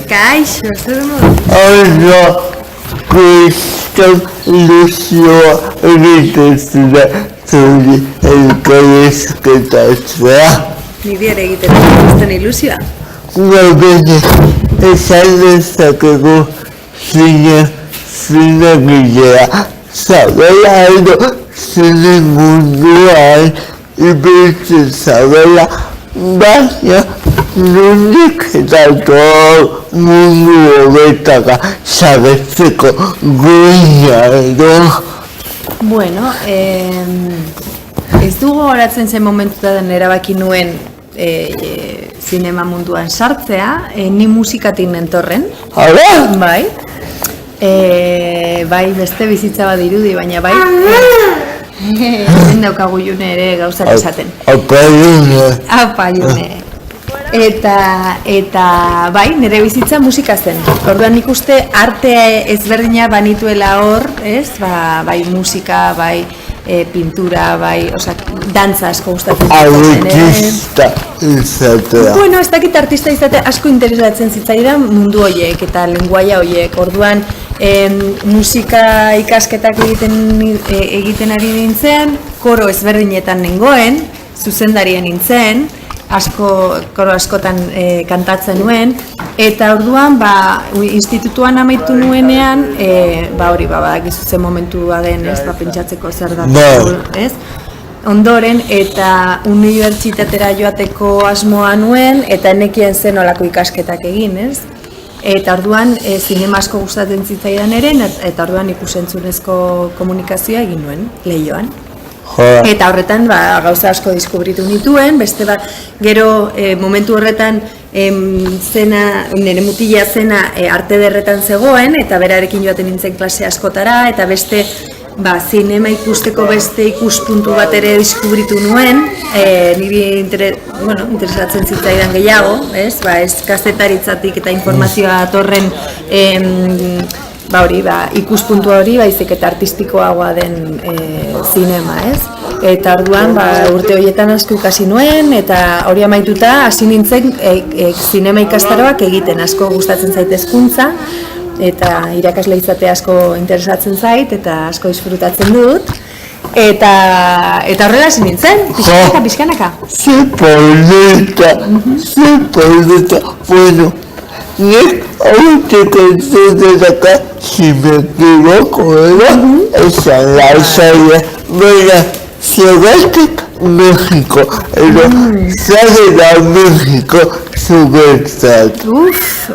Kaixo, zer modu? Oso kriston ilusioa egiten zure zuri elkarrizketatzea. Niri ere egiten dituzten ilusioa. Bene, esan dezakegu zinegilea zabela edo zine munduan ibiltzen zabela, baina nondik dator mundu hobetara saretzeko goia edo? Bueno, ez dugu horatzen zen momentutan erabaki nuen zinema munduan sartzea, ni musikatik nentorren. Hala? Bai. Bai, beste bizitza bat dirudi, baina bai. Hemen daukagu June ere gauzak esaten. Apa June. Apa June. Eta bai, nire bizitza musika zen. Orduan nik uste arte ezberdina banituela hor, ez? Bai musika, bai pintura, bai, dantza asko gustatzen zen. Artista izatea. Bueno, ez dakit artista izatea asko interesatzen zitzaidan mundu horiek eta lenguaia horiek. Orduan musika ikasketak egiten ari nintzen, koro ezberdinetan nengoen, zuzendarien nintzen, koro askotan kantatzen nuen, eta orduan institutuan amaitu nuenean, badakizu zen momentua den, ez, pentsatzeko zer da, ez? Ondoren, eta unibertsitatera joateko asmoa nuen, eta nekien zen olako ikasketak egin, ez? Eta orduan, zinema asko gustatzen zitzaidan ere, eta orduan ikusentzunezko komunikazioa egin nuen, Leioan. Eta horretan gauza asko deskubritu nituen, beste gero momentu horretan nire mutila zena arte derretan zegoen, eta berarekin joaten nintzen klase askotara, eta beste zinema ikusteko beste ikuspuntu bat ere deskubritu nuen, niri interesatzen zitzaidan gehiago, ez kazetaritzatik eta informazioa atorren ikuspuntu hori, baizik eta artistikoagoa den zinema, ez? Eta orduan, urte horietan asko ikasi nuen, eta hori amaituta hasi nintzen zinema ikastaroak egiten, asko gustatzen zait hezkuntza, eta irakasle izatea asko interesatzen zait, eta asko disfrutatzen dut. Eta horrela hasi nintzen, pixkanaka. Ze polita, bueno. Nik aurteko entzuteraka, si me equivoco, esan lasaia, baina zergatik Mexiko, edo zare da Mexiko zuretzat.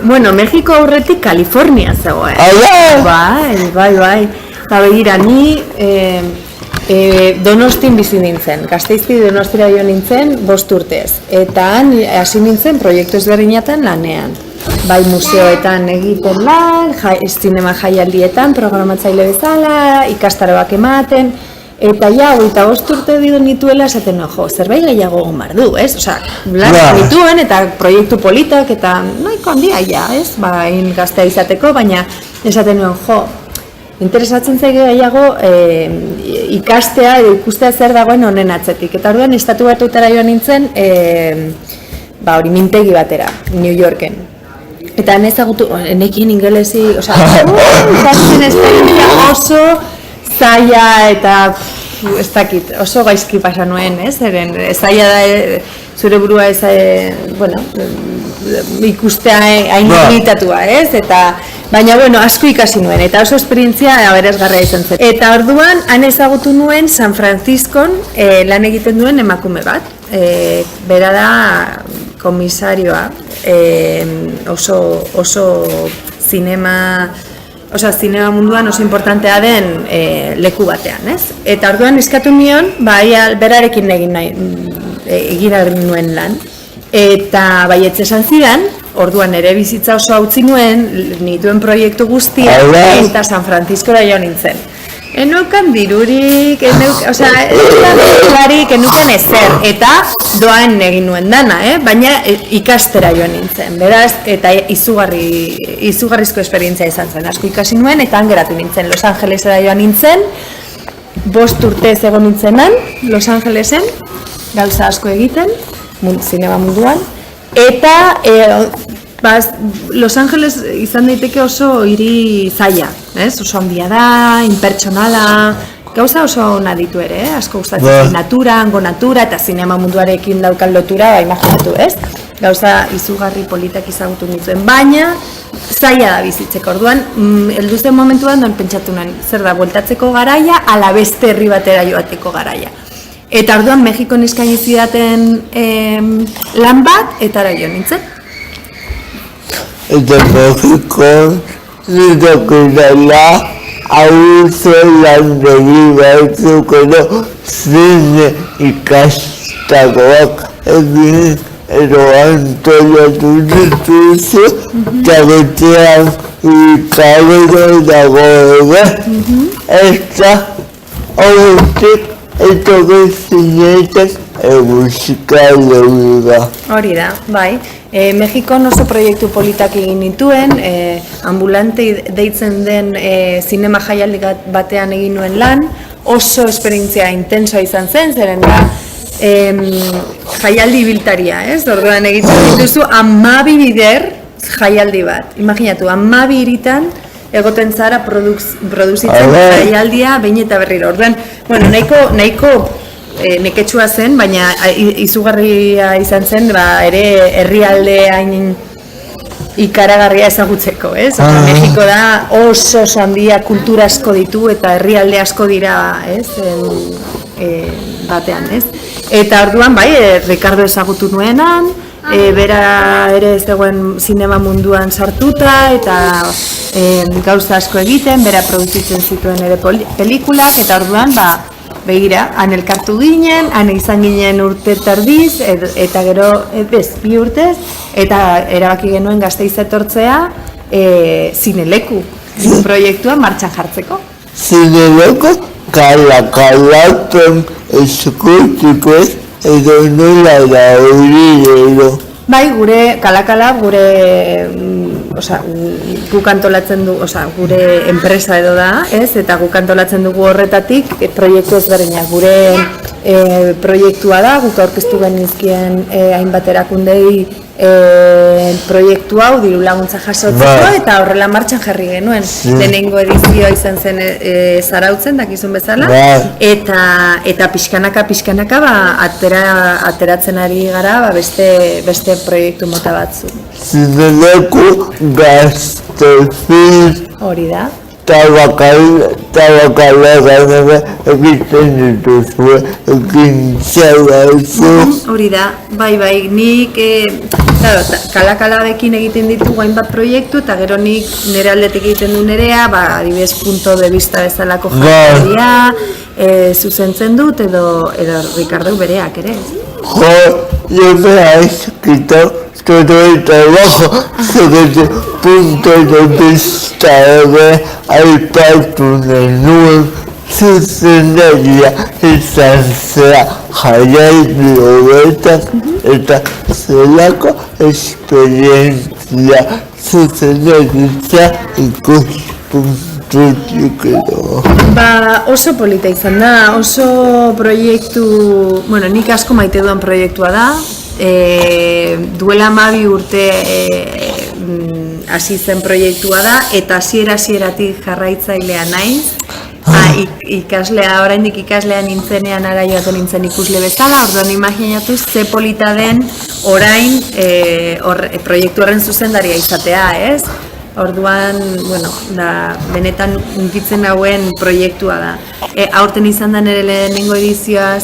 Bueno, Mexiko aurretik Kalifornia zegoen. Bai. Eta begira, ni Donostin bizi nintzen, Gasteizti Donostira jo nintzen 5 urtez. Eta han hasi nintzen proiektu ezberdinatan lanean. Bai museoetan egiten lan, zinema jaialdietan, programatzaile bezala, ikastaroak ematen, eta 25 urte nituela esaten zerbait gehiago gomar du, ez? Lan nituen eta proiektu politak eta nahiko handia, ez? Hain gaztea izateko, baina esaten nuen, interesatzen zaige gehiago ikastea edo ikustea zer dagoen honen atzetik. Eta orduan Estatu Batuetara joan nintzen, mintegi batera, New Yorken. Eta ezagutu, nekien ingelesi, ikasten esperientzia oso zaila eta ez dakit, oso gaizki pasa nuen, ez? Zaila da zure burua ikustea hain limitatua, ez? Baina, asko ikasi nuen, eta oso esperientzia aberasgarria izan zen. Eta orduan, han ezagutu nuen San Franciscon lan egiten duen emakume bat. Bera da komisarioa, oso zinema osea, zinema munduan oso importantea den leku batean, ez? Eta orduan eskatu nion, berarekin egin nuen lan. Eta baietz esan zidan, orduan ere bizitza oso hautzi nuen, nituen proiektu guztia, eta San Franciscora jo nintzen. Enukan dirurik, enukan ezer, eta doan egin nuen dana, baina ikastera joan nintzen, beraz, eta izugarrizko esperientzia izan zen, asko ikasi nuen, eta geratu nintzen, Los Angelesera joan nintzen, 5 urtez egon nintzenan, Los Angelesen, gauza asko egiten, zinema munduan, eta Los Angeles izan daiteke oso hiri zaila, oso handia da, impertsonala, gauza oso ona ditu ere, asko gustatzen natura, natura eta zinema munduarekin daukan lotura, imaginatu, ez? Gauza izugarri politak izagutu nituen, baina zaila da bizitzeko. Orduan, heldu zen momentuan don pentsatu nuen, zer da, bueltatzeko garaia, ala beste herri batera joateko garaia. Eta orduan Mexikon eskaini zidaten lan bat, eta ara jo nintzen. Eta Mexikon nitako dela auzo lan begi batzuk edo zine ikastakoak egin edo antolatu dituzu eta betean ikareko dago ere. Eta horretik etoko zinetak musikal da. Hori da, bai. Mexikon oso proiektu politak egin nituen, ambulante deitzen den zinema jaialdi batean egin nuen lan, oso esperientzia intensoa izan zen, zeren da jaialdi ibiltaria, ez? Orduan egiten dituzu 12 bider jaialdi bat. Imaginatu, 12 hiritan egoten zara produzitzen jaialdia behin eta berriro. Orduan, bueno, nahiko neketsua zen, baina izugarria izan zen, ere herrialde hain ikaragarria ezagutzeko, ez? Mexiko da oso handia, kultura asko ditu eta herrialde asko dira, ez? Batean, ez? Eta orduan, bai, Ricardo ezagutu nuenan, bera ere ez dagoen zinema munduan sartuta eta gauza asko egiten, bera produzitzen zituen ere pelikulak, eta orduan, begira, han elkartu ginen, han izan ginen urte terdiz, eta gero, 2 urtez, eta erabaki genuen Gasteiz etortzea Zineleku proiektua martxan jartzeko. Zineleku kalaten eskutiko edo nola da hori edo. Bai, gure kalakala, guk antolatzen du, gure enpresa edo da, ez? Eta guk antolatzen dugu horretatik proiektu ezberdinak. Gure proiektua da, guk aurkeztu genizkien hainbat erakundei proiektu hau diru laguntza jasotzeko eta horrela martxan jarri genuen. Lehenengo edizioa izan zen Zarautzen, dakizun bezala, eta pixkanaka ateratzen ari gara beste proiektu mota batzu. Zineleku Gasteiz hori da. Tabakala gainera egiten dituzue, egintza batzu. Hori da, bai, nik, kalakalabekin egiten ditugu hainbat proiektu, eta gero nik nire aldetik egiten du nerea, adibidez punto de vista bezalako jarria, zuzentzen dut, edo Ricardo bereak ere. Yo me he escrito todo el trabajo sobre el punto de vista de aipatu genuen zuzeneria izan zera jaialdi horretan eta zelako esperientzia zuzeneritza ikuspuntutik edo. Oso polita izan da, oso proiektu, nik asko maite duan proiektua da, duela 12 urte hasi zen proiektua da, eta hasieratik jarraitzailea naiz. Ikaslea, oraindik ikaslea nintzenean ara joaten nintzen ikusle bezala, orduan imaginatu ze polita den orain proiektu horren zuzendaria izatea, ez? Orduan, benetan unkitzen hauen proiektua da. Aurten izan da nire lehenengo edizioa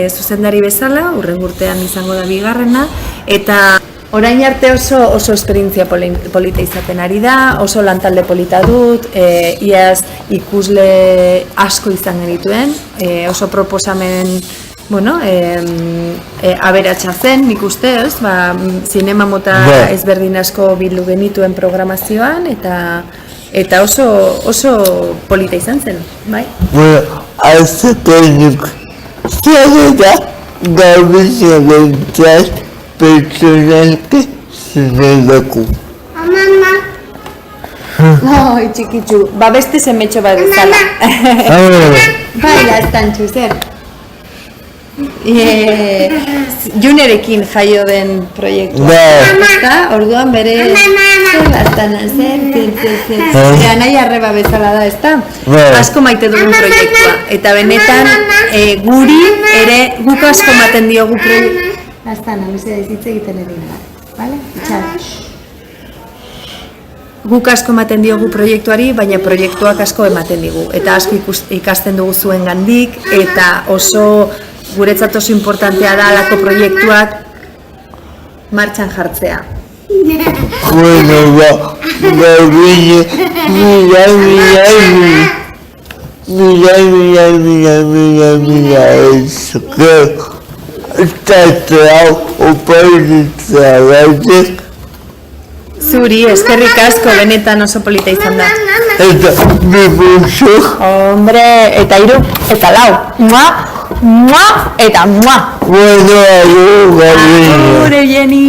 zuzendari bezala, hurrengo urtean izango da 2. eta Orain arte oso esperientzia polita izaten ari da, oso lantalde polita dut, iaz ikusle asko izan genituen, oso proposamen, bueno, aberatsa zen, nik uste, ez, zinema mota ezberdin asko bildu genituen programazioan, eta oso polita izan zen, bai? Bueno, azteko nik zageta garbizia bentzat pertsonalke zinelako. Oi, txikitzu, beste semetxo bat ezala. Bai, lastan zer. Junerekin jaio den proiektua. Orduan bere lastana zer, nahi arreba bezala da, ezta? Asko maite dugun proiektua. Eta benetan, guri ere guk asko maten diogu proiektua. Lastana, bezala hitz egiten edina, bale? Guk asko ematen diogu proiektuari, baina proiektuak asko ematen digu. Eta asko ikasten dugu zuen gandik, eta oso guretzat oso importantea da alako proiektuak martxan jartzea. Bueno, garbine, mira, eso que teatral oparitzea gaitek. Zuri, eskerrik asko, benetan oso polita izan da. Eta bibusok. Hombre, eta 3, eta 4. Mua, eta mua. Bueno, agur, garbine. Agur, Eugeni.